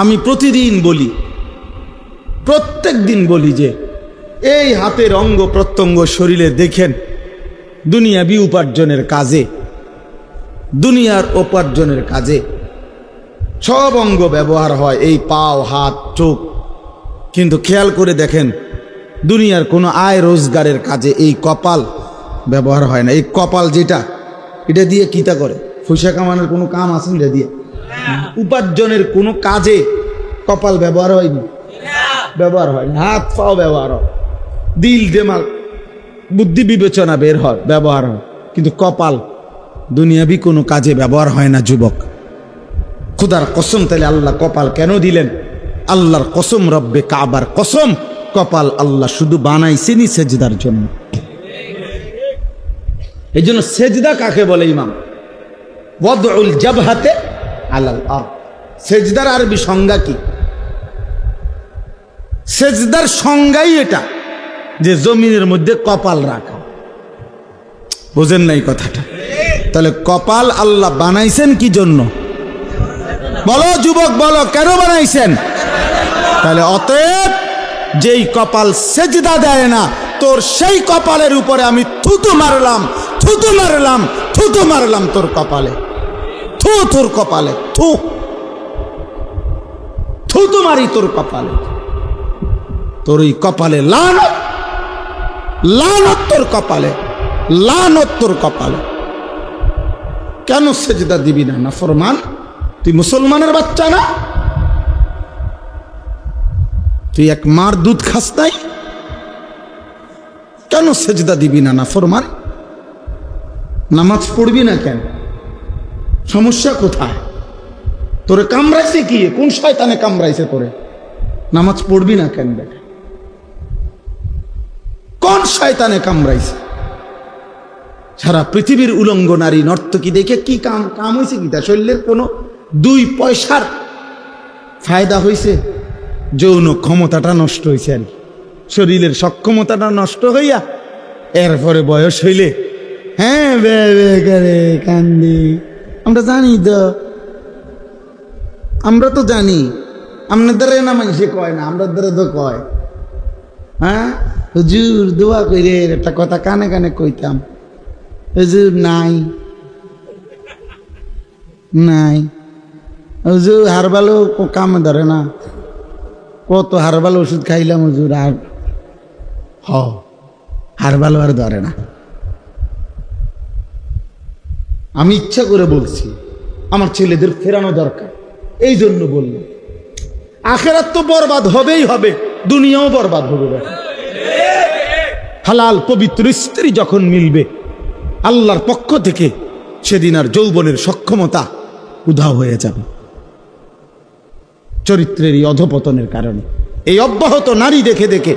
আমি প্রতিদিন বলি, প্রত্যেক দিন বলি যে এই হাতের অঙ্গ প্রত্যঙ্গ শরীরে দেখেন দুনিয়াবি উপার্জনের কাজে, দুনিয়ার উপার্জনের কাজে সব অঙ্গ ব্যবহার হয়, এই পাও, হাত, চোখ। কিন্তু খেয়াল করে দেখেন দুনিয়ার কোনো আয় রোজগারের কাজে এই কপাল ব্যবহার হয় না। এই কপাল যেটা, এটা দিয়ে কিতা করে? পয়সা কামানোর কোনো কাম আছে এটা দিয়ে? উপার্জনের কোনো কাজে কপাল ব্যবহার হয়নি, ব্যবহার হয় না। হাত পাও ব্যবহার হয়, দিল দিমাগ বুদ্ধি বিবেচনা বের হয়, ব্যবহার হয়, কিন্তু কপাল দুনিয়াবি কোনো কাজে ব্যবহার হয় না। যুবক, খুদার কসম, তাহলে আল্লাহ কপাল কেন দিলেন? আল্লাহর কসম, রব্বে কাবার কসম, কপাল আল্লাহ শুধু বানাইছেনই সেজদার জন্য। এই জন্য সেজদা কাকে বলে ইমাম? ওয়াদউল জাবহাতে আলাল আরদ। সেজদার আরবি সংজ্ঞা কি? সেজদার সংজ্ঞাই এটা, যে জমিনের মধ্যে কপাল রাখা। বুঝেন নাই কথাটা? তাহলে কপাল আল্লাহ বানাইছেন কি জন্য? বলো যুবক, বলো কেন বানাইছেন? তাহলে অতএব যেই কপাল সেজদা দেয় না, তোর সেই কপালের উপরে আমি থুতু মারলাম, থুতু মারলাম, থুতু মারলাম তোর কপালে, থু, তোর কপালে থু, থুতু মারি তোর কপালে। তোর এই কপালে লানত, লানত তোর কপালে, লানত তোর কপালে। কেন সেজদা দিবি না? নাফরমান, তুই মুসলমানের বাচ্চা না? তুই এক মার দুধ খাস নাই? কেন সেজদা দিবি না? নাফরমান, নামাজ পড়বি না কেন? সমস্যা কোথায়? তোরে কামড়াইছে কি? কোন শয়তানে কামড়াইছে তোরে? নামাজ পড়বি না কেন? বেটা, কোন শয়তানে কামড়াইছে? সারা পৃথিবীর উলঙ্গ নারী নর্তকী দেখে কি কাম হয়েছে? কি তা শরীরের কোনো 2 পয়সার ফায়দা হয়েছে? যৌন ক্ষমতাটা নষ্ট হয়েছে, আর শরীরের সক্ষমতাটা নষ্ট হইয়া এরপরে বয়স হইলে হ্যাঁ বে বে করে কান্দি। আমরা জানি তো, আমরা তো জানি, আপনাদের না মানুষে কয় না, আমরা দ্বারা তো কয়। হ্যাঁ হুজুর দোয়া কইরে, একটা কথা কানে কানে কইতাম, হুজুর নাই নাই, হুজুর হারবালো কামে ধরে না, কত হারবাল ওষুধ খাইলাম হুজুর, আর হারবালো আর ধরে না। আমি ইচ্ছা করে বলছি, আমার ছেলেদের ফেরানো দরকার, এই জন্য বললাম। আখেরাত তো বরবাদ হবেই হবে, দুনিয়াও বরবাদ হবে। হালাল পবিত্র স্ত্রী যখন মিলবে আল্লাহর পক্ষ থেকে, সেদিন আর যৌবনের সক্ষমতা উধাও হয়ে যাবে চরিত্রের এই অধপতনের কারণে। এই অব্যাহত নারী দেখে দেখে